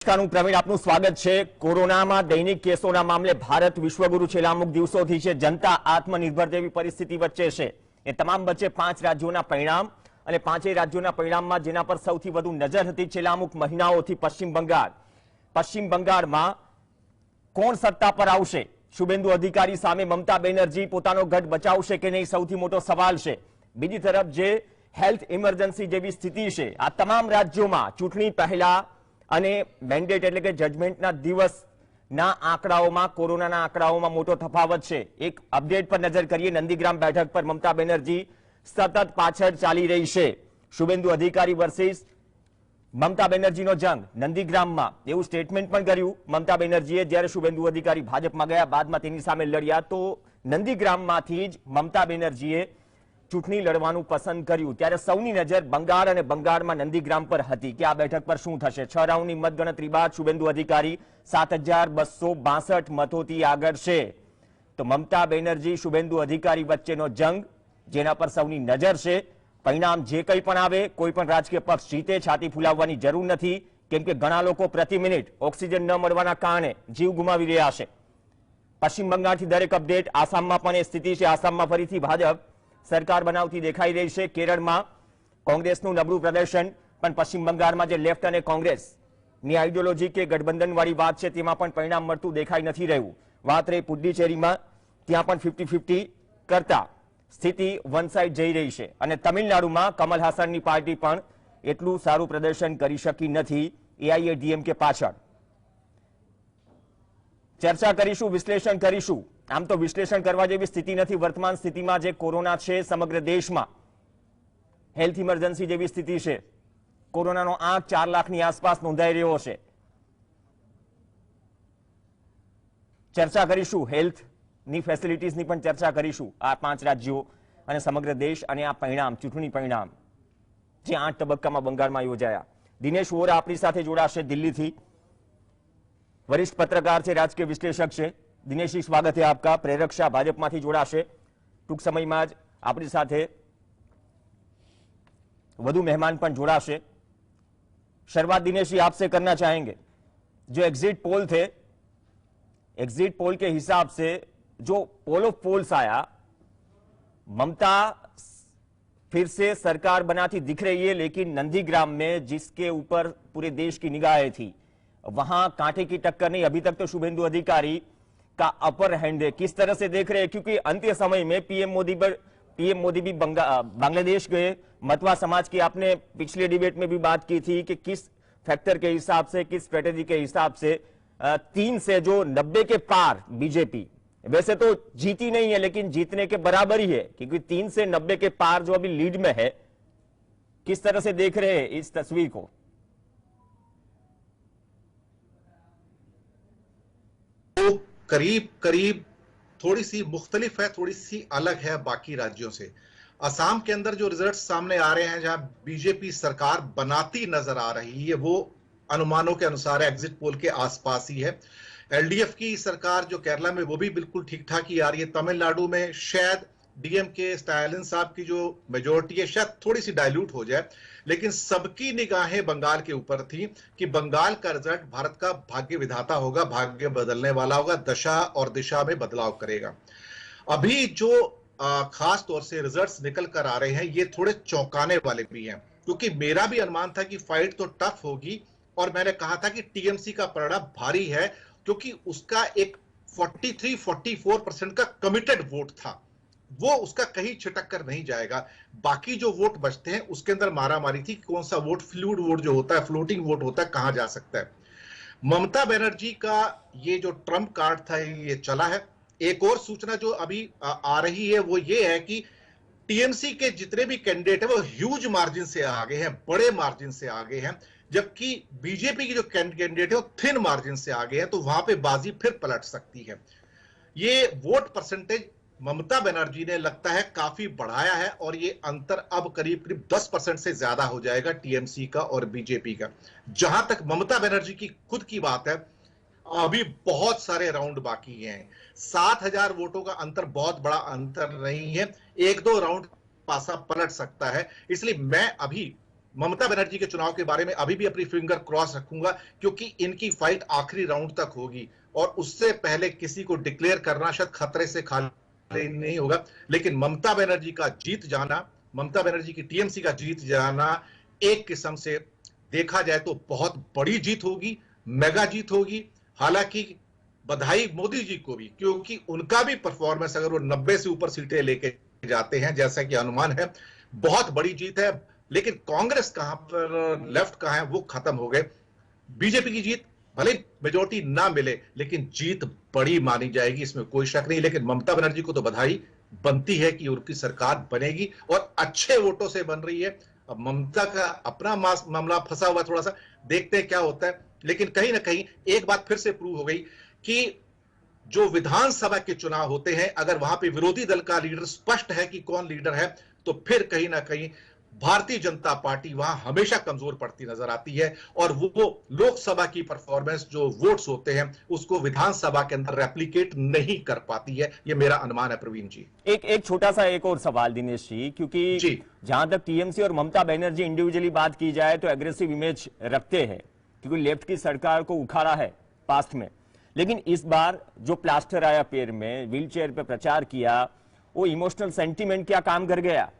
પ્રવીણ, આપનું સ્વાગત છે. કોરોનામાં દૈનિક કેસોના મામલે ભારત વિશ્વગુરુ છેલ્લા અમુક દિવસોથી છે. જનતા આત્મનિર્ભર જેવી પરિસ્થિતિ વચ્ચે છે. એ તમામ વચ્ચે 5 રાજ્યોના પરિણામ અને 5 રાજ્યોના પરિણામમાં જેના પર સૌથી વધુ નજર હતી છેલ્લા અમુક મહિનાઓથી પશ્ચિમ બંગાળ. પશ્ચિમ બંગાળમાં કોણ સત્તા પર આવશે? શુભેન્દુ અધિકારી સામે મમતા બેનર્જી પોતાનો ગઢ બચાવશે કે નહીં, સૌથી મોટો સવાલ છે. બીજી તરફ જે હેલ્થ ઇમરજન્સી જેવી સ્થિતિ છે, આ તમામ રાજ્યોમાં ચૂંટણી પહેલા અને મેન્ડેટ એટલે કે જજમેન્ટના દિવસના આંકડાઓમાં, કોરોનાના આંકડાઓમાં મોટો તફાવત છે. એક અપડેટ પર નજર કરીએ. નંદીગ્રામ બેઠક પર મમતા બેનર્જી સતત પાછળ ચાલી રહી છે. શુભેન્દુ અધિકારી વર્સિસ મમતા બેનર્જીનો જંગ નંદીગ્રામમાં, એવું સ્ટેટમેન્ટ પણ કર્યું મમતા બેનર્જીએ. જ્યારે શુભેન્દુ અધિકારી ભાજપમાં ગયા, બાદમાં તેની સામે લડ્યા, તો નંદીગ્રામમાંથી જ મમતા બેનર્જીએ ચૂંટણી લડવાનું પસંદ કર્યું. ત્યારે સૌની નજર બંગાળ અને બંગાળમાં નંદીગ્રામ પર હતી કે આ બેઠક પર શું થશે. 6 રાઉન્ડની મતગણતરી બાદ શુભેન્દુ અધિકારી 7262 મતોથી આગળ છે. તો મમતા બેનર્જી શુભેન્દુ અધિકારી વચ્ચેનો જંગ, જેના પર સૌની નજર છે. પરિણામ જે કંઈ પણ આવે, કોઈ પણ રાજકીય પક્ષ જીતે, છાતી ફૂલાવવાની જરૂર નથી, કેમ કે ઘણા લોકો પ્રતિ મિનિટ ઓક્સિજન ન મળવાના કારણે જીવ ગુમાવી રહ્યા છે. પશ્ચિમ બંગાળથી દરેક અપડેટ. આસામમાં પણ એ સ્થિતિ છે. આસામમાં ફરીથી ભાજપ સરકાર બનાવતી દેખાઈ રહી છે. કેરળમાં કોંગ્રેસનું નબળું પ્રદર્શન, પણ પશ્ચિમ બંગાળમાં જે લેફ્ટ અને કોંગ્રેસની આઈડિયોલોજી કે ગઠબંધનવાળી વાત છે, તેમાં પણ પરિણામ મળતું દેખાઈ નથી રહ્યું. વાત રહી પુડ્ડુચેરીમાં, ત્યાં પણ 50-50 કરતા સ્થિતિ વન સાઇડ જઈ રહી છે. અને તમિલનાડુમાં કમલ હાસનની પાર્ટી પણ એટલું સારું પ્રદર્શન કરી શકી નથી, એઆઈએડીએમકે પાછળ. ચર્ચા કરીશું, વિશ્લેષણ કરીશું. આમ તો વિશ્લેષણ કરવા જેવી સ્થિતિ નથી. વર્તમાન સ્થિતિમાં જે કોરોના છે સમગ્ર દેશમાં, હેલ્થ ઇમરજન્સી જેવી સ્થિતિ છે. કોરોનાનો આંક 4 લાખની આસપાસ નોંધાઈ રહ્યો છે. ચર્ચા કરીશું, હેલ્થની ફેસિલિટીઝની પણ ચર્ચા કરીશું. આ 5 રાજ્યો અને સમગ્ર દેશ અને આ પરિણામ, ચૂંટણી પરિણામ જે 8 તબક્કામાં બંગાળમાં યોજાયા. દિનેશ વોરા આપણી સાથે જોડાશે દિલ્હીથી. વરિષ્ઠ પત્રકાર છે, રાજકીય વિશ્લેષક છે. દિનેશજી, સ્વાગત है आपका. प्रेरक शाह भाजपમાંથી જોડાશે. ટૂંક સમયમાં જ આપણી સાથે વધુ મહેમાન પણ જોડાશે. शुरुआत दिनेश जी आपसे करना चाहेंगे. जो एग्जिट पोल थे, एग्जिट पोल के हिसाब से जो पोल ऑफ पोल्स आया, ममता फिर से सरकार बनाती दिख रही है, लेकिन नंदीग्राम में जिसके ऊपर पूरे देश की निगाहें थी, वहां कांटे की टक्कर नहीं. अभी तक तो शुभेंदु अधिकारी का अपर हैंड है. किस तरह से देख रहे हैं, क्योंकि अंत्य समय में पीएम मोदी भी बांग्लादेश गए. मतवा समाज की आपने पिछले डिबेट में भी बात की थी कि किस फैक्टर के हिसाब से, किस स्ट्रेटेजी के हिसाब से 3 से जो 90 के पार बीजेपी वैसे तो जीती नहीं है, लेकिन जीतने के बराबर ही है, क्योंकि 3 से 90 के पार जो अभी लीड में है. किस तरह से देख रहे हैं इस तस्वीर को? तो करीब करीब थोड़ी सी मुख्तलिफ है, थोड़ी सी अलग है बाकी राज्यों से. असम के अंदर जो रिजल्ट सामने आ रहे हैं, जहां बीजेपी सरकार बनाती नजर आ रही है, वो अनुमानों के अनुसार एग्जिट पोल के आसपास ही है. एलडीएफ की सरकार जो केरला में, वो भी बिल्कुल ठीक ठाक ही आ रही है. तमिलनाडु में शायद डीएमके स्टालिन साहब की जो मेजोरिटी है शायद थोड़ी सी डाइल्यूट हो जाए, लेकिन सबकी निगाहें बंगाल के ऊपर थी कि बंगाल का रिजल्ट भारत का भाग्य विधाता होगा, भाग्य बदलने वाला होगा, दशा और दिशा में बदलाव करेगा. अभी जो खास तौर से रिजल्ट्स निकल कर आ रहे हैं, ये थोड़े चौंकाने वाले भी हैं, क्योंकि मेरा भी अनुमान था कि फाइट तो टफ होगी, और मैंने कहा था कि टीएमसी का परिणाम भारी है, क्योंकि उसका एक 43-44% का कमिटेड वोट था, वो उसका कहीं छिटक कर नहीं जाएगा. बाकी जो वोट बचते हैं उसके अंदर मारामारी थी, कौन सा वोट, फ्लूइड वोट जो होता है, फ्लोटिंग वोट होता है, कहां जा सकता है. ममता बनर्जी का ये जो ट्रम्प कार्ड था, ये चला है. एक और सूचना जो अभी आ रही है, वो ये है कि टीएमसी के जितने भी कैंडिडेट हैं, वो ह्यूज मार्जिन से आगे हैं, बड़े मार्जिन से आगे हैं, जबकि बीजेपी की जो कैंडिडेट है वो थिन मार्जिन से आगे है. तो वहां पे बाजी फिर पलट सकती है. ये वोट परसेंटेज ममता बनर्जी ने लगता है काफी बढ़ाया है, और ये अंतर अब करीब करीब 10% से ज्यादा हो जाएगा टीएमसी का और बीजेपी का. जहां तक ममता बनर्जी की खुद की बात है, अभी बहुत सारे राउंड बाकी हैं. 7,000 वोटों का अंतर बहुत बड़ा अंतर नहीं है. 1-2 राउंड पासा पलट सकता है. इसलिए मैं अभी ममता बनर्जी के चुनाव के बारे में अभी भी अपनी फिंगर क्रॉस रखूंगा, क्योंकि इनकी फाइट आखिरी राउंड तक होगी और उससे पहले किसी को डिक्लेयर करना शायद खतरे से खाली नहीं होगा। लेकिन ममता बनर्जी का जीत जाना, ममता बनर्जी की टीएमसी का जीत जाना एक किस्म से देखा जाए तो बहुत बड़ी जीत होगी, मेगा जीत होगी। हालांकि बधाई मोदी जी को भी, क्योंकि उनका भी परफॉर्मेंस अगर वो 90 से ऊपर सीटें लेके जाते हैं जैसा कि अनुमान है, बहुत बड़ी जीत है। लेकिन कांग्रेस कहां पर, लेफ्ट कहां है, वो खत्म हो गए। बीजेपी की जीत भले मेजोरिटी ना मिले लेकिन जीत बड़ी मानी जाएगी, इसमें कोई शक नहीं। लेकिन ममता बनर्जी को तो बधाई बनती है कि उनकी सरकार बनेगी और अच्छे वोटों से बन रही है। अब ममता का अपना मामला फंसा हुआ, थोड़ा सा देखते हैं क्या होता है। लेकिन कहीं ना कहीं एक बात फिर से प्रूव हो गई कि जो विधानसभा के चुनाव होते हैं, अगर वहां पे विरोधी दल का लीडर स्पष्ट है कि कौन लीडर है, तो फिर कहीं ना कहीं भारतीय जनता पार्टी वहां हमेशा कमजोर पड़ती नजर आती है और वो लोकसभा की परफॉर्मेंस, जो वोट्स होते हैं, उसको विधानसभा के अंदर रेप्लिकेट नहीं कर पाती है। ये मेरा अनुमान है प्रवीण जी। एक छोटा सा एक और सवाल दिनेश जी, क्योंकि जहां तक टीएमसी और ममता बनर्जी इंडिविजुअली बात की जाए तो एग्रेसिव इमेज रखते हैं, क्योंकि लेफ्ट की सरकार को उखाड़ा है पास्ट में। लेकिन इस बार जो प्लास्टर आया पैर में, व्हील चेयर पे प्रचार किया, वो इमोशनल सेंटीमेंट क्या काम कर गया?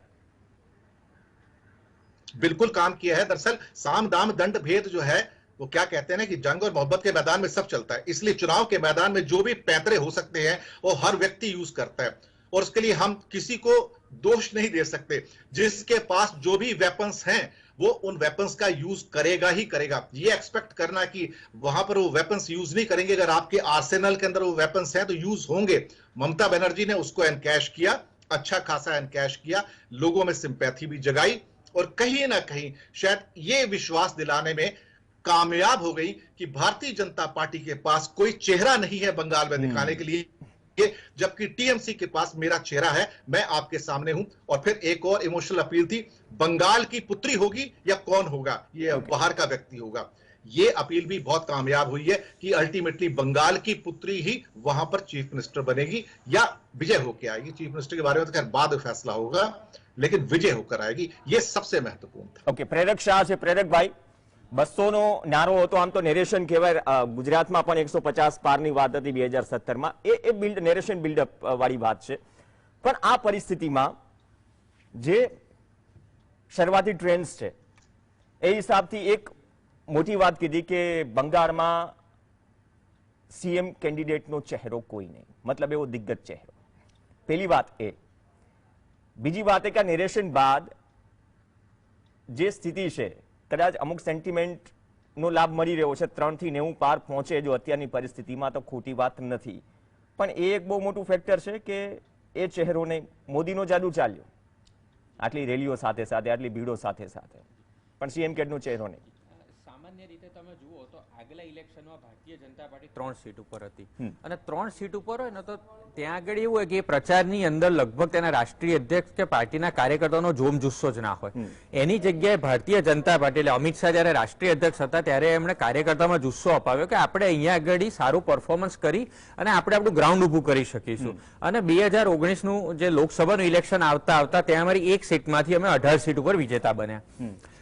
बिल्कुल काम किया है। दरअसल साम दाम दंड भेद जो है, वो क्या कहते हैं ना कि जंग और मोहब्बत के मैदान में सब चलता है। इसलिए चुनाव के मैदान में जो भी पैंतरे हो सकते हैं वो हर व्यक्ति यूज करता है और उसके लिए हम किसी को दोष नहीं दे सकते। जिसके पास जो भी वेपन्स हैं वो उन वेपन्स का यूज करेगा ही करेगा। ये एक्सपेक्ट करना कि वहां पर वो वेपन्स यूज नहीं करेंगे, अगर आपके आर्सेनल के अंदर वो वेपन्स हैं तो यूज होंगे। ममता बनर्जी ने उसको एनकैश किया, अच्छा खासा एनकैश किया, लोगों में सिंपैथी भी जगाई और कहीं ना कहीं शायद ये विश्वास दिलाने में कामयाब हो गई कि भारतीय जनता पार्टी के पास कोई चेहरा नहीं है बंगाल में दिखाने के लिए, जबकि टीएमसी के पास मेरा चेहरा है, मैं आपके सामने हूं। और फिर एक और इमोशनल अपील थी, बंगाल की पुत्री होगी या कौन होगा, ये बाहर का व्यक्ति होगा। ये अपील भी बहुत कामयाब हुई है कि अल्टीमेटली बंगाल की पुत्री ही वहां पर चीफ मिनिस्टर बनेगी या विजय होकर आएगी। चीफ मिनिस्टर के बारे में तो खैर बाद में फैसला होगा, लेकिन विजय होकर आएगी, ये सबसे महत्वपूर्ण था। ओके, प्रेरक शाह છે। પ્રેરકભાઈ, 200 નો નારો હતો, આમ તો નેરેશન કહેવાય, ગુજરાતમાં પણ 150 પારની વાત હતી 2017 માં, એ બિલ્ડ નેરેશન બિલ્ડઅપ વાળી વાત છે। પણ આ પરિસ્થિતિમાં જે શરૂઆતી ટ્રેન્ડ્સ છે એ હિસાબથી એક મોટી વાત કીધી કે બંગાળમાં સીએમ કેન્ડિડેટનો ચહેરો કોઈ નહીં, મતલબ એવો દિગ્ગજ ચહેરો। પહેલી વાત એ। બીજી વાત એ કે નેરેશન બાદ જે સ્થિતિ છે, કદાચ અમુક સેન્ટિમેન્ટનો લાભ મળી રહ્યો છે, 3 થી 90 પાર પહોંચે જો અત્યારની પરિસ્થિતિમાં તો ખોટી વાત નથી, પણ એ એક બહુ મોટું ફેક્ટર છે કે એ ચહેરો નહીં। મોદીનો જાદુ ચાલ્યો આટલી રેલીઓ સાથે સાથે, આટલી ભીડો સાથે સાથે, પણ સીએમ કેડનો ચહેરો નહીં। સામાન્ય રીતે તમે જુઓ તો આગલા ઇલેક્શનમાં ભારતીય જનતા પાર્ટી 3 સીટ ઉપર હતી અને 3 સીટ ઉપર હોય ને તો ત્યાં આગળ એવું હોય કે પ્રચારની અંદર લગભગ તેના રાષ્ટ્રીય અધ્યક્ષ કે પાર્ટીના કાર્યકર્તાઓનો જોમ જુસ્સો જ ના હોય। એની જગ્યાએ ભારતીય જનતા પાર્ટી એટલે અમિત શાહ જ્યારે રાષ્ટ્રીય અધ્યક્ષ હતા ત્યારે એમણે કાર્યકર્તામાં જુસ્સો અપાવ્યો કે આપણે અહીંયા આગળ સારું પરફોર્મન્સ કરી અને આપણે આપણું ગ્રાઉન્ડ ઊભું કરી શકીશું। અને 2019નું જે લોકસભાનું ઇલેક્શન આવતા આવતા ત્યાં અમારી એક સીટમાંથી અમે 18 સીટ ઉપર વિજેતા બન્યા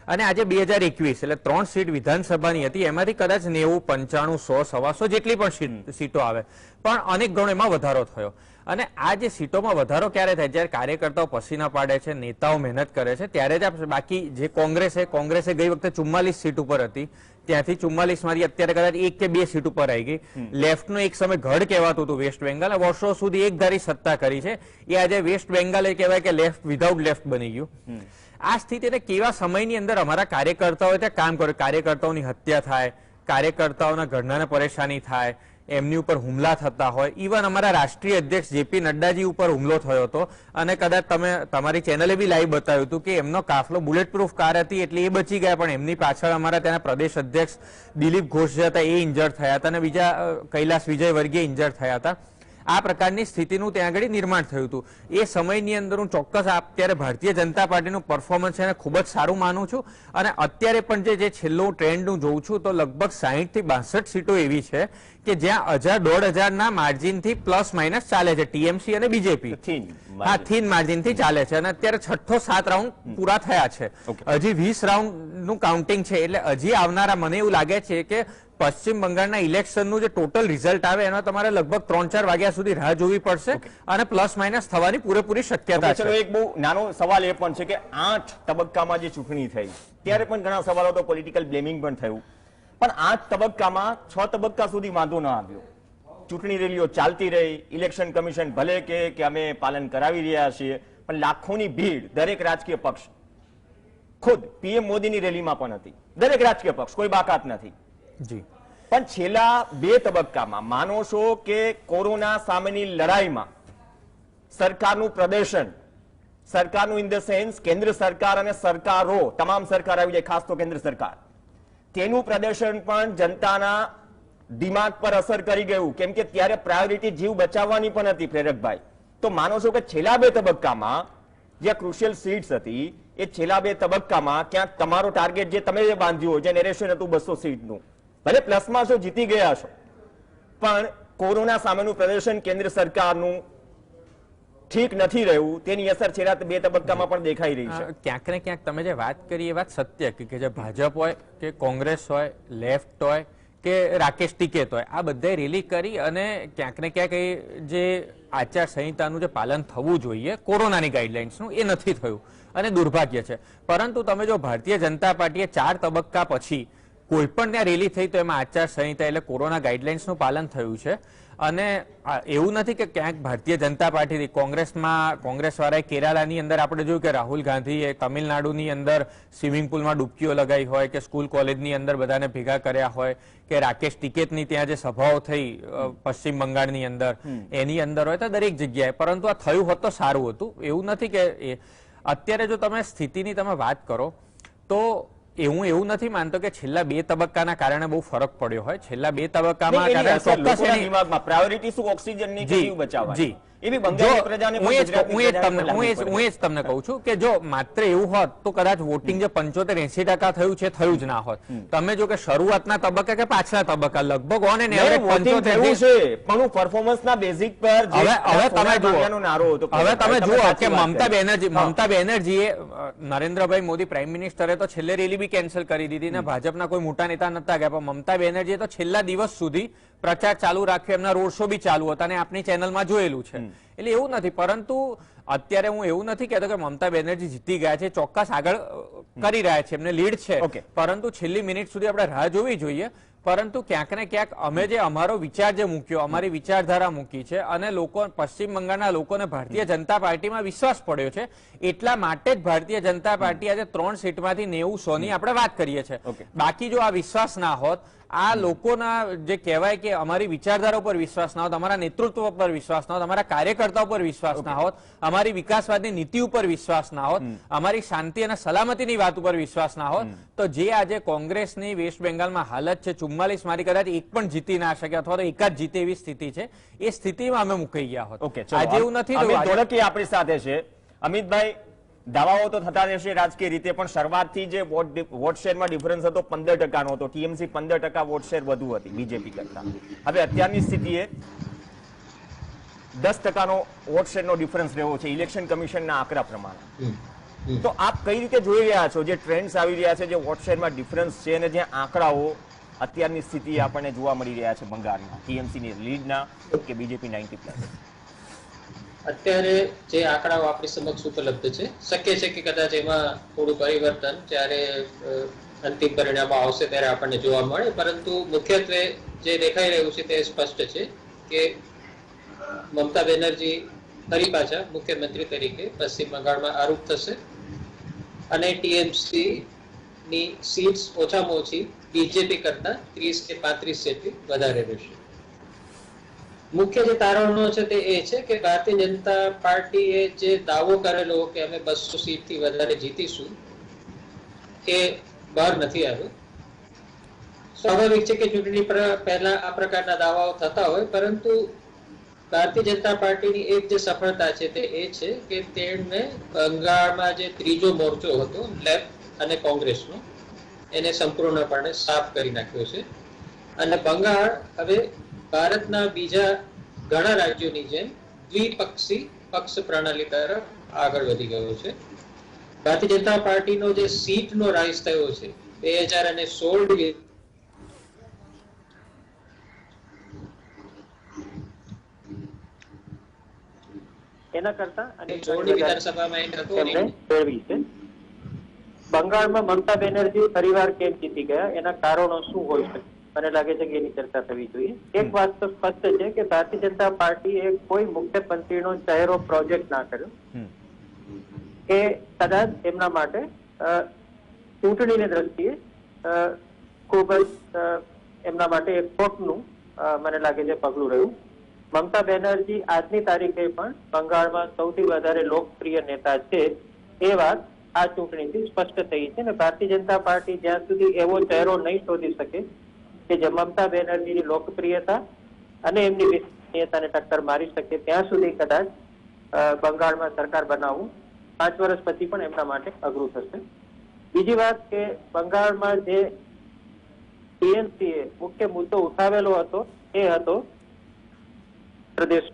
અને આજે 2021 એટલે 3 સીટ વિધાનસભાની હતી, એમાંથી કદાચ 90, 95, 100, 125 જેટલી પણ સીટો આવે, પણ અનેક ગણો એમાં વધારો થયો। અને આ જે સીટોમાં વધારો ક્યારે થાય, જ્યારે કાર્યકર્તાઓ પસીના પાડે છે, નેતાઓ મહેનત કરે છે, ત્યારે જ બાકી જે કોંગ્રેસે ગઈ વખતે 44 સીટ ઉપર હતી, ત્યાંથી 44 માંથી અત્યારે કદાચ 1 કે 2 સીટ ઉપર આવી ગઈ। લેફ્ટનું એક સમય ગઢ કહેવાતું હતું વેસ્ટ બેંગાલ, વર્ષો સુધી એકધારી સત્તા કરી છે, એ આજે વેસ્ટ બેંગાલ એ કહેવાય કે લેફ્ટ વિધાઉટ લેફ્ટ બની ગયું। આ સ્થિતિને કેવા સમયની અંદર અમારા કાર્યકર્તાઓએ ત્યાં કામ કર્યું, કાર્યકર્તાઓની હત્યા થાય, કાર્યકર્તાઓના ઘરનાને પરેશાની થાય, એમની ઉપર હુમલા થતા હોય, ઇવન અમારા રાષ્ટ્રીય અધ્યક્ષ જેપી નડ્ડાજી ઉપર હુમલો થયો હતો અને કદાચ તમે તમારી ચેનલે બી લાઈવ બતાવ્યું હતું કે એમનો કાફલો બુલેટ પ્રૂફ કાર હતી એટલે એ બચી ગયા, પણ એમની પાછળ અમારા ત્યાંના પ્રદેશ અધ્યક્ષ દિલીપ ઘોષ જે હતા એ ઇન્જર્ડ થયા હતા અને બીજા કૈલાસ વિજય વર્ગીય ઇન્જર્ડ થયા હતા। આ પ્રકારની સ્થિતિનું ત્યાં આગળ નિર્માણ થયું હતું. એ સમયની અંદર હું ચોક્કસ અત્યારે ભારતીય જનતા પાર્ટીનું પરફોર્મન્સ છે ખૂબ જ સારું માનું છું. અને અત્યારે પણ જે છેલ્લું ટ્રેન્ડ હું જોઉં છું તો લગભગ 60 થી 62 સીટો એવી છે કે જ્યાં 1000-1500 ના માર્જિનથી પ્લસ માઇનસ ચાલે છે ટીએમસી અને બીજેપી. હા, થીન માર્જિનથી ચાલે છે. અને અત્યારે 6-7 રાઉન્ડ પૂરા થયા છે. હજી 20 રાઉન્ડનું કાઉન્ટિંગ છે. એટલે હજી આવનારા મને એવું લાગે છે કે પશ્ચિમ બંગાળના ઇલેક્શનનું જે ટોટલ રિઝલ્ટ આવે એનો તમારે લગભગ 3-4 વાગ્યા સુધી રાહ જોવી પડશે અને પ્લસ માઇનસ થવાની પૂરેપૂરી શક્યતા છે. એક બહુ નાનો સવાલ એ પણ છે કે 8 તબક્કામાં જે ચૂંટણી થઈ ત્યારે પણ ઘણા સવાલો તો પોલિટિકલ બ્લેમિંગ પણ થયું, પણ 8 તબક્કામાં 6 તબક્કા સુધી વાંધો ન આવ્યો. ચૂંટણી રેલીઓ ચાલતી રહી, ઇલેક્શન કમિશન ભલે કે અમે પાલન કરાવી રહ્યા છીએ, પણ લાખોની ભીડ દરેક રાજકીય પક્ષ, ખુદ પીએમ મોદીની રેલીમાં પણ હતી. દરેક રાજકીય પક્ષ, કોઈ બાકાત નથી જી. પણ છેલ્લા 2 તબક્કામાં માનો છો કે કોરોના સામેની લડાઈમાં સરકારનું પ્રદર્શન, સરકારનું ઇન ધ સેન્સ કેન્દ્ર સરકાર અને સરકારો, તમામ સરકાર આવી જાય, ખાસ તો કેન્દ્ર સરકાર, તેનું પ્રદર્શન પણ જનતાના દિમાગ પર અસર કરી ગયું, કેમ કે ત્યારે પ્રાયોરિટી જીવ બચાવવાની પણ હતી. પ્રેરકભાઈ, તો માનો છો કે છેલ્લા 2 તબક્કામાં જે ક્રુશિયલ સીટ્સ હતી એ છેલ્લા 2 તબક્કામાં ક્યાંક તમારો ટાર્ગેટ જે તમે બાંધ્યું, જે નેરેશન હતું 200 સીટનું, ભલે પ્લસમાં છો, જીતી ગયા છો, પણ કોરોના સામેનું પ્રદર્શન કેન્દ્ર સરકારનું ઠીક નથી રહ્યું, તેની અસર છેલ્લા 2 તબક્કામાં પણ દેખાઈ રહી છે. ક્યાંક ને ક્યાંક તમે જે વાત કરી એ વાત સત્ય કે જે ભાજપ હોય કે કોંગ્રેસ હોય, લેફ્ટ હોય કે રાકેશ ટિકૈત હોય, આ બધાએ રેલી કરી અને ક્યાંક ને ક્યાંક જે આચારસંહિતાનું જે પાલન થવું જોઈએ કોરોનાની ગાઈડલાઇન્સનું એ નથી થયું અને દુર્ભાગ્ય છે. પરંતુ તમે જો ભારતીય જનતા પાર્ટીએ 4 તબક્કા પછી કોઈ પણ ત્યાં રેલી થઈ તો એમાં આચારસંહિતા એટલે કોરોના ગાઈડલાઇન્સનું પાલન થયું છે. અને એવું નથી કે ક્યાંક ભારતીય જનતા પાર્ટી, કોંગ્રેસવાળાએ કેરાલાની અંદર આપણે જોયું કે રાહુલ ગાંધીએ તમિલનાડુની અંદર સ્વિમિંગ પુલમાં ડૂબકીઓ લગાવી હોય કે સ્કૂલ કોલેજની અંદર બધાને ભેગા કર્યા હોય કે રાકેશ ટિકૈતની ત્યાં જે સભાઓ થઈ પશ્ચિમ બંગાળની અંદર એની અંદર હોય તો દરેક જગ્યાએ, પરંતુ આ થયું હોત તો સારું હતું. એવું નથી કે અત્યારે જો તમે સ્થિતિની તમે વાત કરો તો એવું નથી માનતો કે છેલ્લા 2 તબક્કાના કારણે બહુ ફરક પડ્યો હોય. છેલ્લા 2 તબક્કામાં ચોક્કસ દિમાગમાં પ્રાયોરિટી શું ઓક્સિજનની જીવ બચાવવાની, એવી બંગાળની પ્રજાને હું એ જ તમને કહું છું કે જો માત્ર એવું હોત તો કદાચ વોટિંગ જે 75-80% થયું છે થયું જ ના હોત. તમે જો કે શરૂઆતના તબક્કા કે પાછલા તબક્કા લગભગ ઓન એન એવરેજ 75 છે, પણ હું પરફોર્મન્સના બેઝિક પર હવે તમે જુઓ કે મમતા બેનર્જીએ નરેન્દ્રભાઈ મોદી પ્રાઇમ મિનિસ્ટરે તો છેલ્લે રેલી બી કેન્સલ કરી દીધી ને ભાજપના કોઈ મોટા નેતા નતા ગયા, પણ મમતા બેનર્જીએ તો છેલ્લા દિવસ સુધી પ્રચાર ચાલુ રાખ્યો, એમના રોડ શો બી ચાલુ હતા અને આપની ચેનલમાં જોયેલું છે. એટલે એવું નથી, પરંતુ અત્યારે હું એવું નથી કહેતો કે મમતા બેનર્જી જીતી ગયા છે, ચોક્કસ આગળ કરી રહ્યા છે, એમને લીડ છે, પરંતુ છેલ્લી મિનિટ સુધી આપણે રાહ જોવી જોઈએ. પરંતુ ક્યાંક ને ક્યાંક અમે જે અમારો વિચાર જે મૂક્યો, અમારી વિચારધારા મૂકી છે અને લોકો પશ્ચિમ બંગાળના લોકોને ભારતીય જનતા પાર્ટીમાં વિશ્વાસ પડ્યો છે, એટલા માટે જ ભારતીય જનતા પાર્ટી આજે 3 સીટમાંથી 90-100 ની આપણે વાત કરીએ છીએ. બાકી જો આ વિશ્વાસ ના હોત, આ લોકોના જે કહેવાય કે અમારી વિચારધારા પર વિશ્વાસ ના હોત, અમારા નેતૃત્વ પર વિશ્વાસ ના હોત, અમારા કાર્યકર્તાઓ પર વિશ્વાસ ના હોત, અમારી વિકાસવાદની નીતિ ઉપર વિશ્વાસ ના હોત, અમારી શાંતિ અને સલામતીની વાત ઉપર વિશ્વાસ ના હોત, તો જે આજે કોંગ્રેસની વેસ્ટ બેંગાલમાં હાલત છે, 44 માંથી કદાચ એક પણ જીતી ના શકે અથવા તો એકાદ જીતે એવી સ્થિતિ છે, એ સ્થિતિમાં અમે મુકાઈ ગયા હોત. આજે એવું નથી. આપણી સાથે છે અમિતભાઈ. દાવાઓ તો થતા રહેશે રાજકીય રીતે, પણ શરૂઆતથી જે વોટ શેરમાં ડિફરન્સ હતો 15% હતો, ટીએમસી 15% વોટ શેર વધુ હતી બીજેપી કરતા. હવે અત્યારની સ્થિતિએ 10% વોટ શેરનો ડિફરન્સ રહ્યો છે ઇલેક્શન કમિશનના આંકડા પ્રમાણે. તો આપ કઈ રીતે જોઈ રહ્યા છો જે ટ્રેન્ડ્સ આવી રહ્યા છે, જે વોટ શેરમાં ડિફરન્સ છે અને જ્યાં આંકડાઓ અત્યારની સ્થિતિ આપણને જોવા મળી રહ્યા છે બંગાળમાં ટીએમસીની લીડના કે બીજેપી 90+? અત્યારે જે આંકડાઓ આપણી સમક્ષ ઉપલબ્ધ છે, શક્ય છે કે કદાચ એમાં થોડું પરિવર્તન જ્યારે અંતિમ પરિણામો આવશે ત્યારે આપણને જોવા મળે, પરંતુ મુખ્યત્વે જે દેખાઈ રહ્યું છે તે સ્પષ્ટ છે કે મમતા બેનર્જી ફરી પાછા મુખ્યમંત્રી તરીકે પશ્ચિમ બંગાળમાં આરૂઢ થશે અને ટીએમસી ની સીટ્સ ઓછામાં ઓછી બીજેપી કરતા 30 કે 35 જેટલી વધારે રહેશે. મુખ્ય જે તારણો છે તે એ છે કે ભારતીય જનતા પાર્ટીએ જે દાવો કરેલો કે અમે 200 સીટથી વધારે જીતીશું એ બહાર નથી આવ્યો. સ્વાભાવિક છે કે ચૂંટણી પહેલા આ પ્રકારના દાવાઓ થતા હોય, પરંતુ ભારતીય જનતા પાર્ટીની એક જે સફળતા છે તે એ છે કે તેમણે બંગાળમાં જે ત્રીજો મોરચો હતો લેફ્ટ અને કોંગ્રેસનો એને સંપૂર્ણપણે સાફ કરી નાખ્યો છે અને બંગાળ હવે ભારતના બીજા ઘણા રાજ્યોની જેમ દ્વિપક્ષી પક્ષ પ્રણાલી તરફ આગળ વધી ગયો છે. ભારતીય જનતા પાર્ટીનો જે સીટનો રાઇઝ થયો છે 2016 એના કરતા અને 16 વિધાનસભામાં એક હતો એમણે મેળવી છે. બંગાળમાં મમતા બેનર્જી ફરીવાર કેમ જીતી ગયા એના કારણો શું હોઈ શકે? મને લાગે છે કે એની ચર્ચા થવી જોઈએ. એક વાત તો સ્પષ્ટ છે કે ભારતીય જનતા પાર્ટીએ કોઈ મુખ્યમંત્રીનો ચહેરો પ્રોજેક્ટ ના કર્યો કે કદાચ એમના માટે ચૂંટણીની દ્રષ્ટિએ ખૂબ જ એમના માટે એક ખોટનું મને લાગે છે પગલું રહ્યું. મમતા બેનર્જી આજની તારીખે પણ બંગાળમાં સૌથી વધારે લોકપ્રિય નેતા છે એ વાત આ ચૂંટણીથી સ્પષ્ટ થઈ છે. અને ભારતીય જનતા પાર્ટી જ્યાં સુધી એવો ચહેરો નહીં શોધી શકે કે જે મમતા બેનર્જીની લોકપ્રિયતા અને એમની વિશ્વસનીયતાને ટક્કર મારી શકે ત્યાં સુધી કદાચ બંગાળમાં સરકાર બનાવવું 5 વર્ષ પછી પણ એમના માટે અઘરું થશે. બીજી વાત કે બંગાળમાં જે ટીએમસીએ મુખ્ય મુદ્દો ઉઠાવેલો હતો એ હતો પ્રદેશ.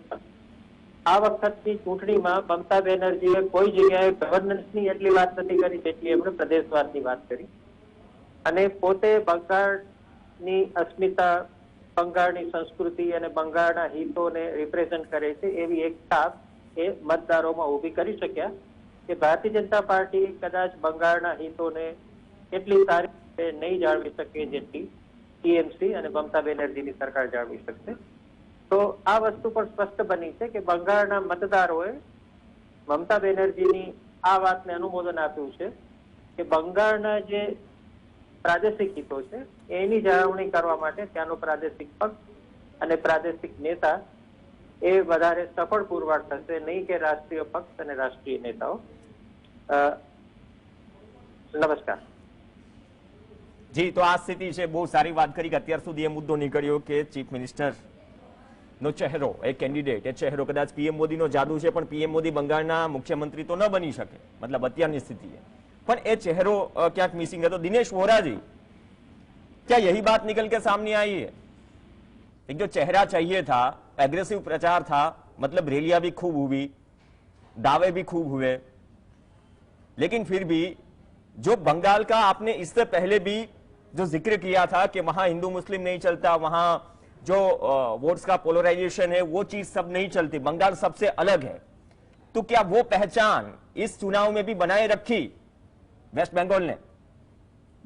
આ વખતની ચૂંટણીમાં મમતા બેનર્જીએ કોઈ જગ્યાએ ગવર્નન્સની એટલી વાત નથી કરી જેટલી એમણે પ્રદેશવાદની વાત કરી અને પોતે બંગાળની અસ્મિતા, બંગાળની સંસ્કૃતિ અને બંગાળના હિતોને રિપ્રેઝન્ટ કરે છે એવી એક છાપ એ મતદારોમાં ઊભી કરી શક્યા કે ભારતીય જનતા પાર્ટી કદાચ બંગાળના હિતોને એટલી સારી રીતે નહીં જાળવી શકે જેટલી ટીએમસી અને મમતા બેનર્જીની સરકાર જાળવી શકશે. તો આ વસ્તુ પણ સ્પષ્ટ બની છે કે બંગાળના મતદારોએ મમતા બેનર્જીની આ વાતને અનુમોદન આપ્યું છે કે બંગાળના જે પ્રાદેશિક હિતો છે એની જાળવણી કરવા માટે ત્યાંનો પ્રાદેશિક પક્ષ અને પ્રાદેશિક નેતા એ વધારે સફળ પુરવાર થશે, નહીં કે રાષ્ટ્રીય પક્ષ અને રાષ્ટ્રીય નેતાઓ. નમસ્કાર. જી, તો આ સ્થિતિ છે. બહુ સારી વાત કરી કે અત્યાર સુધી એ મુદ્દો નીકળ્યો કે ચીફ મિનિસ્ટર નો ચહેરો, એ કેન્ડિડેટ, એ ચહેરો કદાચ પીએમ મોદીનો જાદુ છે, પણ પીએમ મોદી બંગાળના મુખ્યમંત્રી તો ન બની શકે, મતલબ અત્યારની સ્થિતિએ. પણ એ ચહેરો ક્યાંક મિસિંગ હતો. दिनेश वोरा जी, क्या यही बात निकल के सामने आई है? एक जो चेहरा चाहिए था, एग्रेसिव प्रचार था, मतलब रैलियां भी खूब हुई, दावे भी खूब हुए, लेकिन फिर भी जो बंगाल का आपने इससे पहले भी जो जिक्र किया था कि वहां हिंदू मुस्लिम नहीं चलता, वहां जो वोट्स का पोलराइजेशन है वो चीज सब नहीं चलती, बंगाल सबसे अलग है, तो क्या वो पहचान इस चुनाव में भी बनाए रखी वेस्ट बंगाल ने?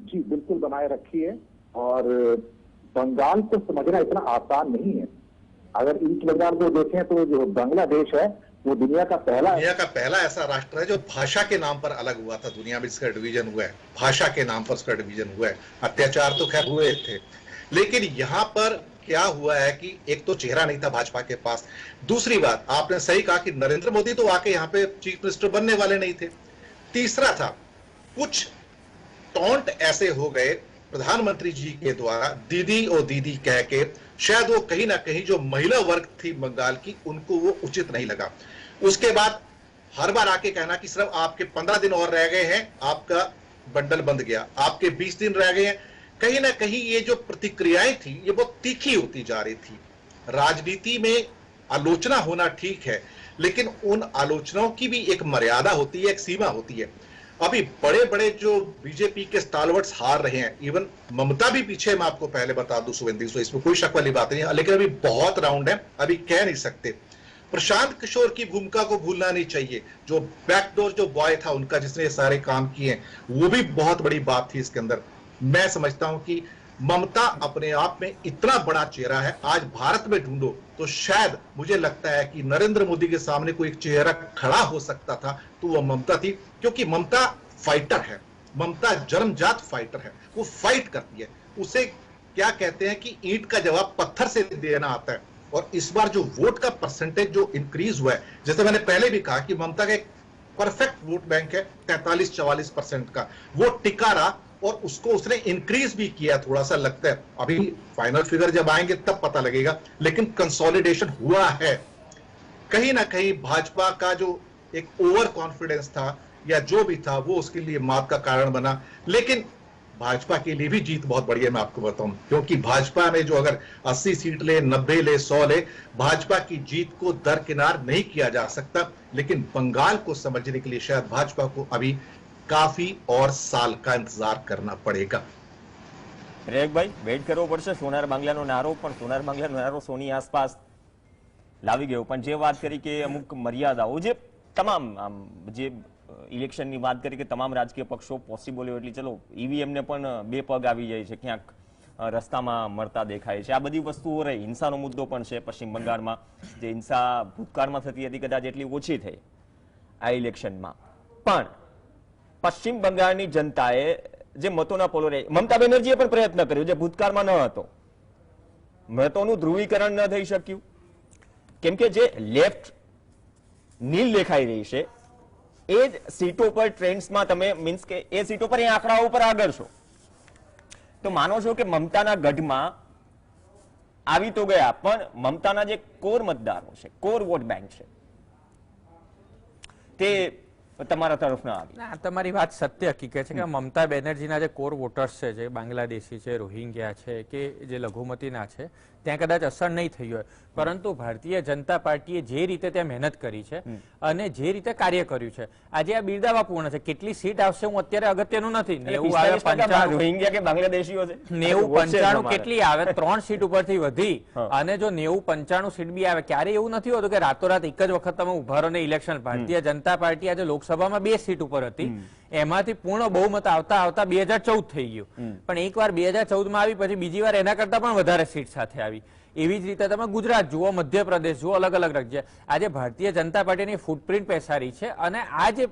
जी बिल्कुल बनाए रखी है और बंगाल को समझना इतना आसान नहीं है. अगर ईस्ट बंगाल को देखें तो जो बांग्लादेश है वो दुनिया का पहला ऐसा राष्ट्र है जो भाषा के नाम पर अलग हुआ था. दुनिया में इसका डिवीजन हुआ है, भाषा के नाम पर इसका डिवीजन हुआ है. अत्याचार तो खैर हुए थे, लेकिन यहाँ पर क्या हुआ है कि एक तो चेहरा नहीं था भाजपा के पास. दूसरी बात आपने सही कहा कि नरेंद्र मोदी तो आके यहाँ पे चीफ मिनिस्टर बनने वाले नहीं थे. तीसरा था कुछ टॉन्ट ऐसे हो गए प्रधानमंत्री जी के द्वारा दीदी और दीदी कह के, शायद वो कहीं ना कहीं जो महिला वर्ग थी बंगाल की उनको वो उचित नहीं लगा. उसके बाद हर बार आके कहना कि सिर्फ आपके 15 दिन और रह गए हैं, आपका बंडल बंद गया, आपके 20 दिन रह गए हैं. कहीं ना कहीं ये जो प्रतिक्रियाएं थी ये बहुत तीखी होती जा रही थी. राजनीति में आलोचना होना ठीक है, लेकिन उन आलोचनाओं की भी एक मर्यादा होती है, एक सीमा होती है. अभी बड़े बड़े जो बीजेपी के स्टालवर्ट्स हार रहे हैं, इवन ममता भी पीछे, मैं आपको पहले बता दूं सुवेंदु, इसमें कोई शक वाली बात नहीं है, लेकिन अभी बहुत राउंड है, अभी कह नहीं सकते. प्रशांत किशोर की भूमिका को भूलना नहीं चाहिए. जो बैकडोर जो बॉय था उनका, जिसने ये सारे काम किए, वो भी बहुत बड़ी बात थी इसके अंदर. मैं समझता हूं कि ममता अपने आप में इतना बड़ा चेहरा है. आज भारत में ढूंढो तो शायद मुझे लगता है कि नरेंद्र मोदी के सामने कोई एक चेहरा खड़ा हो सकता था तो वो ममता थी, क्योंकि ममता फाइटर है, ममता जन्मजात फाइटर है, वो फाइट करती है. उसे क्या कहते हैं कि ईंट का जवाब पत्थर से देना आता है. और इस बार जो वोट का परसेंटेज जो इंक्रीज हुआ है, जैसे मैंने पहले भी कहा कि ममता का एक परफेक्ट वोट बैंक है 43-44% का, वो टिका रहा और उसको उसने इंक्रीज भी किया. थोड़ा सा लगता है, अभी फाइनल फिगर जब आएंगे तब पता लगेगा, लेकिन कंसोलिडेशन हुआ है. कहीं ना कहीं भाजपा का जो एक ओवर कॉन्फिडेंस था या जो भी था वो उसके लिए मात का कारण बना। लेकिन भाजपा के लिए भी जीत बहुत बड़ी है, मैं आपको बताऊं, क्योंकि भाजपा में जो अगर 80 सीट ले, 90 ले, 100 ले, भाजपा की जीत को दरकिनार नहीं किया जा सकता। लेकिन बंगाल को समझने के लिए शायद भाजपा को अभी काफी और साल का इंतजार करना पड़ेगा। ભાઈ વેઇટ કરવો પડશે। સોનાર બાંગ્લાનો નારો પણ સોનાર બાંગ્લાનો નારો સોની આસપાસ લાવી ગયો, પણ જે વાત કરી કે અમુક મર્યાદાઓ, જે તમામ આમ જે ઇલેક્શનની વાત કરી કે તમામ રાજકીય પક્ષો પોસિબલ હોય એટલી, ચલો ઈવીએમ ને પણ બે પગ આવી જાય છે, ક્યાંક રસ્તામાં મળતા દેખાય છે, આ બધી વસ્તુઓ રહી। હિંસાનો મુદ્દો પણ છે પશ્ચિમ બંગાળમાં, જે હિંસા ભૂતકાળમાં થતી હતી કદાચ એટલી ઓછી થઈ આ ઇલેક્શનમાં, પણ પશ્ચિમ બંગાળની જનતાએ જે મતોના પોલરે, મમતા બેનર્જીએ પણ પ્રયત્ન કર્યો જે ભૂતકાળમાં ન હતો, મતોનું ધ્રુવીકરણ ન થઈ શક્યું, કેમ કે જે લેફ્ટ નીલ દેખાઈ રહી છે એ જ સીટો પર ટ્રેન્ડ્સમાં તમે મીન્સ કે એ સીટો પર એ આંકડાઓ પર આગળ છો, તો માનો છો કે મમતાના ગઢમાં આવી તો ગયા, પણ મમતાના જે કોર મતદારો છે, કોર વોટ બેંક છે, તે તમારા તરફ ના આવી। તમારી વાત સત્ય હકીકત છે કે મમતા બેનર્જીના જે કોર વોટર્સ છે, જે બાંગ્લાદેશી છે, રોહિંગ્યા છે કે જે લઘુમતીના છે, ત્યાં કદાચ અસર નહીં થઈ હોય, પરંતુ ભારતીય જનતા પાર્ટીએ જે રીતે ત્યાં મહેનત કરી છે અને જે રીતે કાર્ય કર્યું છે, આજે આ બિરદાવાપૂર્ણ છે। કેટલી સીટ આવશે હું અત્યારે અગત્યનું નથી, 90 આવે, 95 રોહિંગ્યા કે બાંગ્લાદેશીઓ છે, 90-95 કેટલી આવે, 3 સીટ ઉપરથી વધી, અને જો 90-95 સીટ બી આવે, ક્યારે એવું નથી હોતું કે રાતોરાત એક જ વખત તમે ઉભા રહો ને ઇલેક્શન। ભારતીય જનતા પાર્ટી આજે લોકસભામાં 2 સીટ ઉપર હતી, એમાંથી પૂર્ણ બહુમત આવતા આવતા 2014 થઈ ગયું, પણ એકવાર 2014 માં આવી, પછી બીજી વાર એના કરતા પણ વધારે સીટ સાથે આવી। એવી જ રીતે તમે ગુજરાત જુઓ, મધ્યપ્રદેશ જુઓ, અલગ અલગ રાજ્ય, આજે ભારતીય જનતા પાર્ટીની ફૂટપ્રિન્ટ પેસારી છે, અને આ જે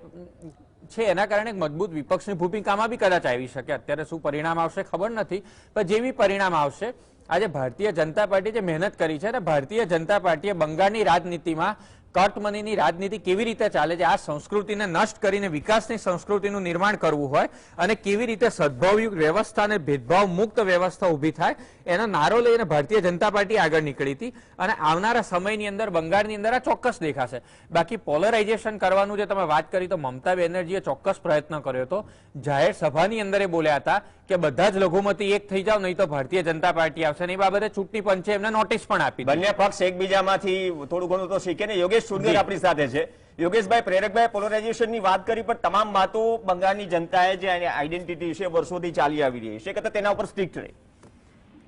છે એના કારણે મજબૂત વિપક્ષની ભૂમિકામાં બી કદાચ આવી શકે। અત્યારે શું પરિણામ આવશે ખબર નથી, પણ જે બી પરિણામ આવશે, આજે ભારતીય જનતા પાર્ટી જે મહેનત કરી છે, અને ભારતીય જનતા પાર્ટીએ બંગાળની રાજનીતિમાં કટ મનીની રાજનીતિ કેવી રીતે ચાલે છે, આ સંસ્કૃતિને નષ્ટ કરીને વિકાસની સંસ્કૃતિનું નિર્માણ કરવું હોય, અને કેવી રીતે સદભાવયુક્ત વ્યવસ્થા અને ભેદભાવ મુક્ત વ્યવસ્થા ઊભી થાય, એનો નારો લઈને ભારતીય જનતા પાર્ટી આગળ નીકળી હતી, અને આવનારા સમયની અંદર બંગાળની અંદર આ ચોક્કસ દેખાશે। બાકી પોલરાઇઝેશન કરવાનું જે તમે વાત કરી, તો મમતા બેનર્જીએ ચોક્કસ પ્રયત્ન કર્યો હતો, જાહેર સભાની અંદર એ બોલ્યા હતા કે બધા જ લઘુમતી એક થઈ જાવ, નહીં તો ભારતીય જનતા પાર્ટી આવશે, અને એ બાબતે ચૂંટણી પંચે એમને નોટિસ પણ આપી। બંને પક્ષ એકબીજામાંથી થોડું ઘણું તો શીખે ને। યોગેશ સુરગર આપણી સાથે છે। યોગેશભાઈ, પ્રેરકભાઈ પોલરાઇઝેશનની વાત કરી, પણ તમામ વાતો બંગાળની જનતાએ જે આઈડેન્ટિટી છે વર્ષોથી ચાલી આવી રહી છે, કે તેના ઉપર સ્ટ્રિક્ટ રહે,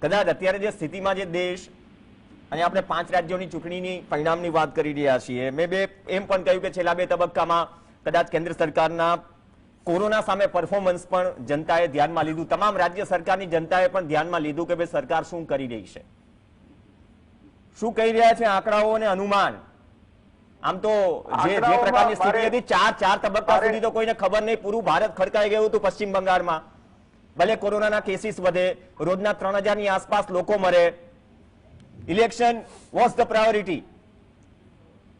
કદાચ અત્યારે જે સ્થિતિમાં જે દેશ, અને આપણે 5 રાજ્યોની ચૂંટણીની પરિણામની વાત કરી રહ્યા છીએ, મેં એમ પણ કહ્યું કે છેલ્લા 2 તબક્કામાં કદાચ કેન્દ્ર સરકારના કોરોના સામે પરફોર્મન્સ પણ જનતાએ ધ્યાનમાં લીધું, તમામ રાજ્ય સરકારની જનતાએ પણ ધ્યાનમાં લીધું કે ભાઈ સરકાર શું કરી રહી છે, શું કહી રહ્યા છે આંકડાઓ અને અનુમાન। આમ તો જે પ્રકારની સ્થિતિ હતી, 4 તબક્કા સુધી તો કોઈને ખબર નહીં, પૂરું ભારત ખડકાઈ ગયું હતું પશ્ચિમ બંગાળમાં, ભલે કોરોનાના કેસીસ વધે, રોજના 3000 ની આસપાસ લોકો મરે, ઇલેક્શન વોઝ ધ પ્રાયોરિટી।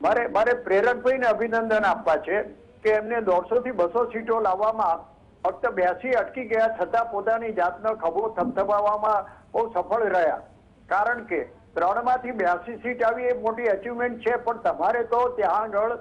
મારે પ્રેરકભાઈને અભિનંદન આપવા છે કે એમને 150 થી 200 સીટો લાવવામાં ફક્ત 82 અટકી ગયા, છતાં પોતાની જાતનો ખભો થપથપાવવામાં બહુ સફળ રહ્યા, કારણ કે 3 માંથી 82 સીટ આવી એ મોટી અચીવમેન્ટ છે, પણ તમારે તો ત્યાં આગળ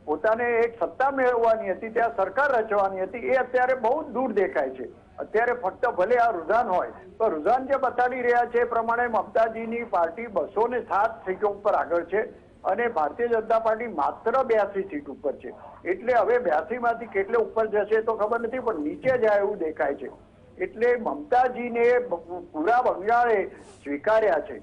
પોતાને એક સત્તા મેળવવાની હતી, ત્યાં સરકાર રચવાની હતી, એ અત્યારે બહુ દૂર દેખાય છે। અત્યારે ફક્ત ભલે આ રુઝાન હોય, તો રુઝાન જે બતાડી રહ્યા છે એ પ્રમાણે મમતાજીની પાર્ટી 207 સીટો ઉપર આગળ છે, અને ભારતીય જનતા પાર્ટી માત્ર 82 સીટ ઉપર છે। એટલે હવે 82 માંથી કેટલે ઉપર જશે તો ખબર નથી, પણ નીચે જાય એવું દેખાય છે। એટલે મમતાજીને પૂરા બંગાળે સ્વીકાર્યા છે।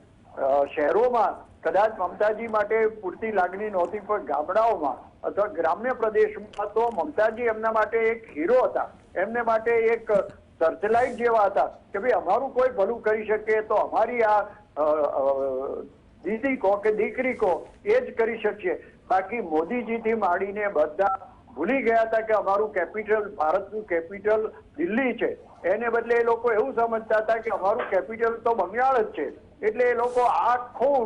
શહેરોમાં કદાચ મમતાજી માટે પૂરતી લાગણી નહોતી, પણ ગામડાઓમાં અથવા ગ્રામ્ય પ્રદેશમાં તો મમતાજી એમના માટે એક હીરો હતા, એમને માટે એક સર્ચલાઇટ જેવા હતા કે ભાઈ અમારું કોઈ ભલું કરી શકે તો અમારી આ દીદી કહો કે દીકરી કહો એ જ કરી શકશે। બાકી મોદીજીથી માંડીને બધા ભૂલી ગયા હતા કે અમારું કેપિટલ, ભારતનું કેપિટલ દિલ્હી છે, એને બદલે એ લોકો એવું સમજતા હતા કે અમારું કેપિટલ તો બંગાળ જ છે। એટલે એ લોકો આખું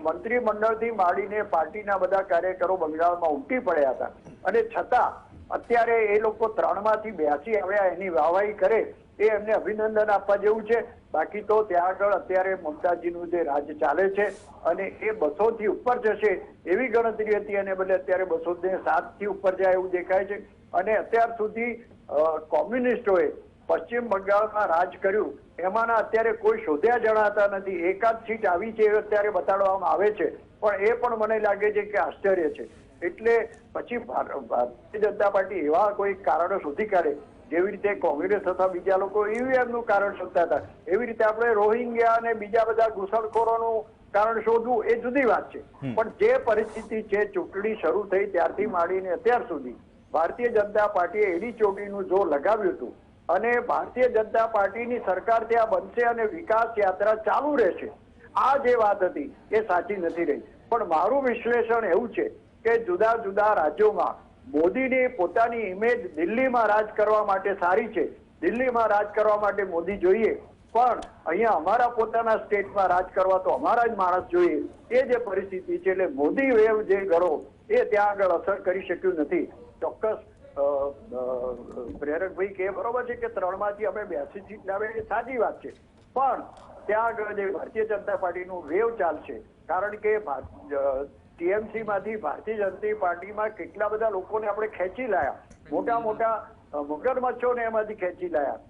મંત્રીમંડળથી માંડીને પાર્ટીના બધા કાર્યકરો બંગાળમાં ઉમટી પડ્યા હતા, અને છતાં અત્યારે એ લોકો 3 માંથી 82 આવ્યા, એની વાહવાહી કરે એ એમને અભિનંદન આપવા જેવું છે. બાકી તો ત્યાં આગળ અત્યારે મમતાજીનું જે રાજ ચાલે છે અને એ 200 થી ઉપર જશે એવી ગણતરી હતી અને બદલે અત્યારે 207 થી ઉપર જાય એવું દેખાય છે. અને અત્યાર સુધી કોમ્યુનિસ્ટોએ પશ્ચિમ બંગાળમાં રાજ કર્યું એમાંના અત્યારે કોઈ શોધ્યા જણાતા નથી. એકાદ સીટ આવી છે અત્યારે બતાડવામાં આવે છે, પણ એ પણ મને લાગે છે કે આશ્ચર્ય છે. એટલે પછી ભારતીય જનતા પાર્ટી એવા કોઈ કારણો શોધી કાઢે જેવી રીતે કોંગ્રેસ અથવા બીજા લોકો ઈવીએમ નું કારણ શોધતા હતા, એવી રીતે આપણે રોહિંગ્યા અને બીજા બધા ઘૂસણખોરોનું કારણ શોધવું એ જુદી વાત છે. પણ જે પરિસ્થિતિ છે ચૂંટણી શરૂ થઈ ત્યારથી માંડીને અત્યાર સુધી ભારતીય જનતા પાર્ટીએ એડી ચોટીનું જોર લગાવ્યું હતું અને ભારતીય જનતા પાર્ટીની સરકાર ત્યાં બનશે અને વિકાસ યાત્રા ચાલુ રહેશે. આ જે વાત હતી એ સાચી નથી રહી. પણ મારું વિશ્લેષણ એવું છે કે જુદા જુદા રાજ્યોમાં મોદીની પોતાની ઇમેજ દિલ્હીમાં રાજ કરવા માટે સારી છે, દિલ્હીમાં રાજ કરવા માટે મોદી જોઈએ, પણ અહીંયા અમારા પોતાના સ્ટેટમાં રાજ કરવા તો અમારા જ માણસ જોઈએ. એ જે પરિસ્થિતિ છે એટલે મોદી વેવ જે ગળો એ ત્યાં આગળ અસર કરી શક્યું નથી. ચોક્કસ પ્રેરકભાઈ કે બરોબર છે કે 3માંથી અમે 82 સીટ લાવે એ સાચી વાત છે, પણ ત્યાં આગળ જે ભારતીય જનતા પાર્ટીનું વેવ ચાલશે, કારણ કે ટીએમસી માંથી ભારતીય જનતા પાર્ટીમાં કેટલા બધા લોકોને આપણે ખેંચી લાયા, મોટા મોટા મગરમચ્છોને એમાંથી ખેંચી લાયા.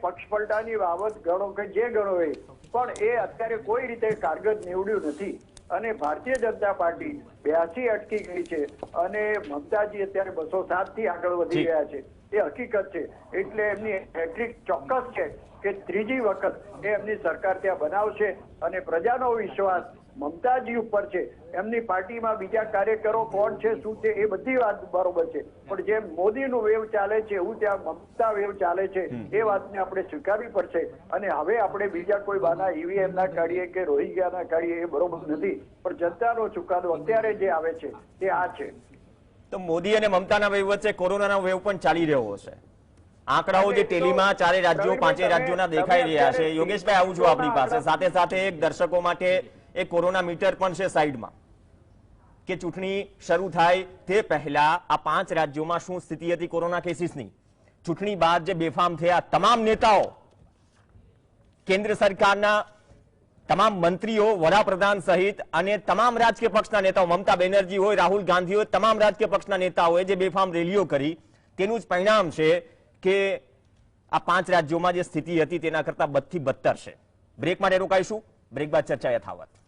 પક્ષ પલટાની બાબત ગણો કે જે ગણો એ, પણ એ અત્યારે કોઈ રીતે કારગર નીવડ્યું નથી. અને ભારતીય જનતા પાર્ટી 82 અટકી ગઈ છે અને મમતાજી અત્યારે 207 થી આગળ વધી ગયા છે, એ હકીકત છે. એટલે એમની હેટ્રિક ચોક્કસ છે કે ત્રીજી વખત એ એમની સરકાર ત્યાં બનાવશે અને પ્રજાનો વિશ્વાસ મમતાજી ઉપર છે. એમની પાર્ટીમાં બીજા કાર્યકરો કોણ છે શું છે એ બધી વાત બરોબર છે, પણ જેમ મોદીનું વેવ ચાલે છે એવું ત્યાં મમતા વેવ ચાલે છે એ વાતને આપણે સ્વીકારવી પડશે. અને હવે આપણે બીજા કોઈ બાના ઈવીએમ ના કાઢીએ કે રોહિંગ્યા ના કાઢીએ એ બરોબર નથી, પણ જનતાનો ચુકાદો અત્યારે જે આવે છે તે આ છે. તો મોદી અને મમતાના વેવ વચ્ચે કોરોનાનો વેવ પણ ચાલી રહ્યો હશે. આંકડાઓ જે ટેલીમાં 4 રાજ્યો 5 રાજ્યોના દેખાઈ રહ્યા છે. યોગેશભાઈ આવું છું આપણી પાસે. સાથે સાથે એક દર્શકો માટે એક કોરોના મીટર પણ છે સાઈડમાં, કે ચૂંટણી શરૂ થાય તે પહેલા આ 5 રાજ્યોમાં શું સ્થિતિ હતી કોરોના કેસીસની. ચૂંટણી બાદ જે બેફામ થયા તમામ નેતાઓ, કેન્દ્ર સરકારના તમામ મંત્રીઓ, વડાપ્રધાન સહિત અને તમામ રાજકીય પક્ષના નેતાઓ, મમતા બેનર્જી હોય, રાહુલ ગાંધી હોય, તમામ રાજકીય પક્ષના નેતાઓએ જે બેફામ રેલીઓ કરી તેનું જ પરિણામ છે કે આ 5 રાજ્યોમાં જે સ્થિતિ હતી તેના કરતા બદથી બદતર છે. બ્રેક માટે રોકાઈશું, બ્રેક બાદ ચર્ચા યથાવત.